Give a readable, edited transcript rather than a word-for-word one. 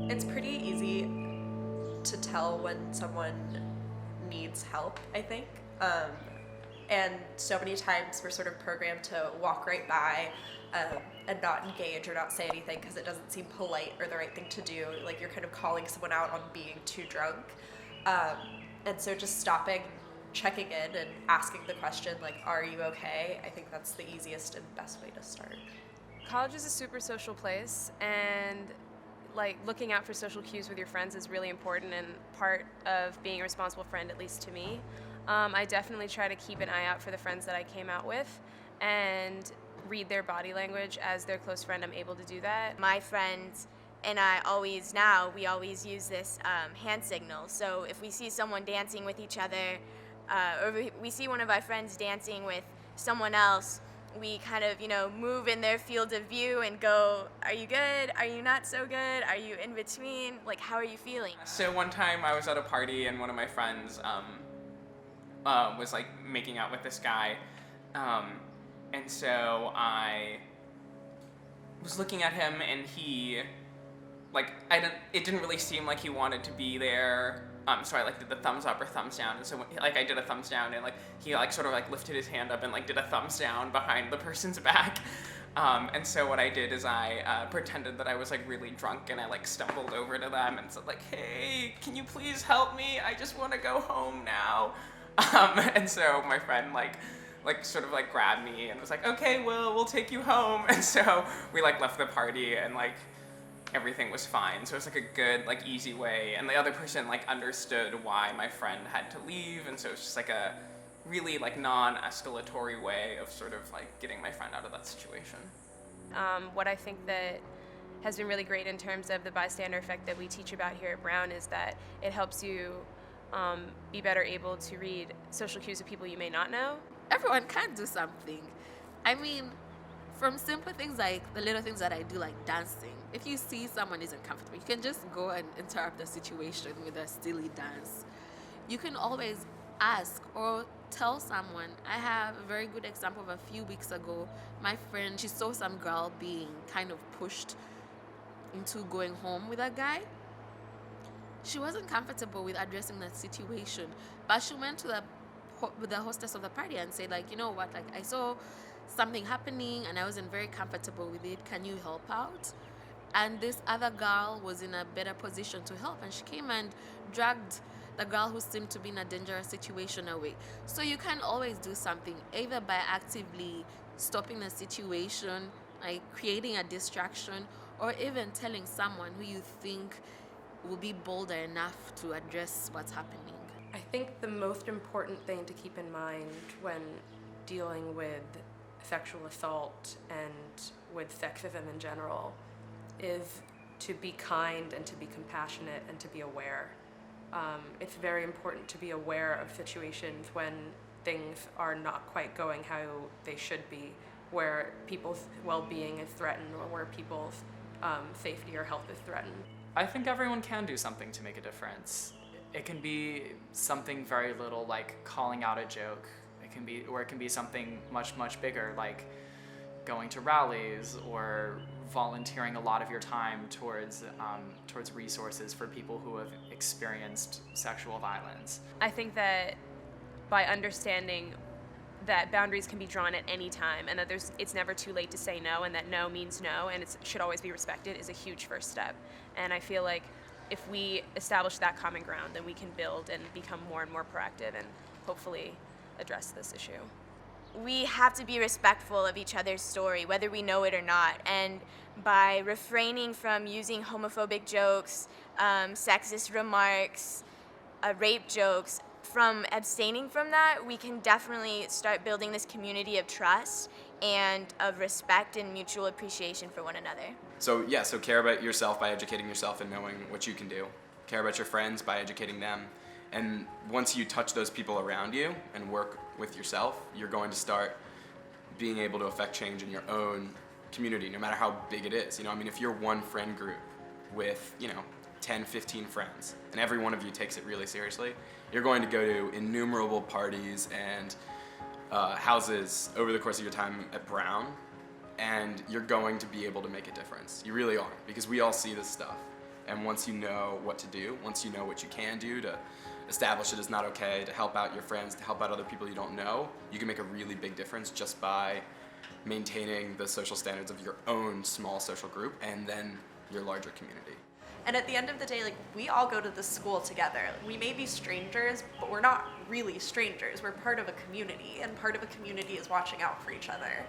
It's pretty easy to tell when someone needs help, I think. And so many times we're sort of programmed to walk right by and not engage or not say anything because it doesn't seem polite or the right thing to do. Like you're kind of calling someone out on being too drunk. Um, and so just stopping, checking in, and asking the question, like, are you okay? I think that's the easiest and best way to start. College is a super social place, and like looking out for social cues with your friends is really important and part of being a responsible friend, at least to me. I definitely try to keep an eye out for the friends that I came out with and read their body language. As their close friend, I'm able to do that. My friends and I always now we always use this hand signal. So if we see someone dancing with each other, or we see one of our friends dancing with someone else, we kind of move in their field of view and go, "Are you good? Are you not so good? Are you in between? Like, how are you feeling?" So one time I was at a party and one of my friends was like making out with this guy, and so I was looking at him and he like it didn't really seem like he wanted to be there. So I like did the thumbs up or thumbs down, and so like I did a thumbs down, and like he like sort of like lifted his hand up and like did a thumbs down behind the person's back. And so what I did is I pretended that I was like really drunk, and I like stumbled over to them and said like, "Hey, can you please help me? I just want to go home now." And so my friend like sort of like grabbed me and was like, "Okay, well, we'll take you home." And so we like left the party and like everything was fine. So it was like a good, like easy way. And the other person like understood why my friend had to leave. And so it's just like a really like non-escalatory way of sort of like getting my friend out of that situation. What I think that has been really great in terms of the bystander effect that we teach about here at Brown is that it helps you be better able to read social cues of people you may not know. Everyone can do something. I mean, from simple things like the little things that I do, like dancing. If you see someone isn't comfortable, you can just go and interrupt the situation with a silly dance. You can always ask or tell someone. I have a very good example of a few weeks ago. My friend, she saw some girl being kind of pushed into going home with a guy. She wasn't comfortable with addressing that situation, but she went to the hostess of the party and said, like, you know what, like I saw something happening and I wasn't very comfortable with it. Can you help out? And this other girl was in a better position to help, and she came and dragged the girl who seemed to be in a dangerous situation away. So you can always do something, either by actively stopping the situation, like creating a distraction, or even telling someone who you think will be bolder enough to address what's happening. I think the most important thing to keep in mind when dealing with sexual assault and with sexism in general is to be kind and to be compassionate and to be aware. It's very important to be aware of situations when things are not quite going how they should be, where people's well-being is threatened or where people's safety or health is threatened. I think everyone can do something to make a difference. It can be something very little, like calling out a joke. It can be something much, much bigger, like going to rallies or volunteering a lot of your time towards resources for people who have experienced sexual violence. I think that by understanding that boundaries can be drawn at any time and that it's never too late to say no, and that no means no and it should always be respected is a huge first step. And I feel like if we establish that common ground, then we can build and become more and more proactive and hopefully address this issue. We have to be respectful of each other's story, whether we know it or not. And by refraining from using homophobic jokes, sexist remarks, rape jokes, from abstaining from that, we can definitely start building this community of trust and of respect and mutual appreciation for one another. So care about yourself by educating yourself and knowing what you can do. Care about your friends by educating them. And once you touch those people around you and work with yourself, you're going to start being able to affect change in your own community, no matter how big it is. If you're one friend group with, 10, 15 friends, and every one of you takes it really seriously, you're going to go to innumerable parties and houses over the course of your time at Brown, and you're going to be able to make a difference. You really are, because we all see this stuff. And once you know what to do, once you know what you can do to establish it is not okay, to help out your friends, to help out other people you don't know, you can make a really big difference just by maintaining the social standards of your own small social group and then your larger community. And at the end of the day, like, we all go to this school together. We may be strangers, but we're not really strangers. We're part of a community, and part of a community is watching out for each other.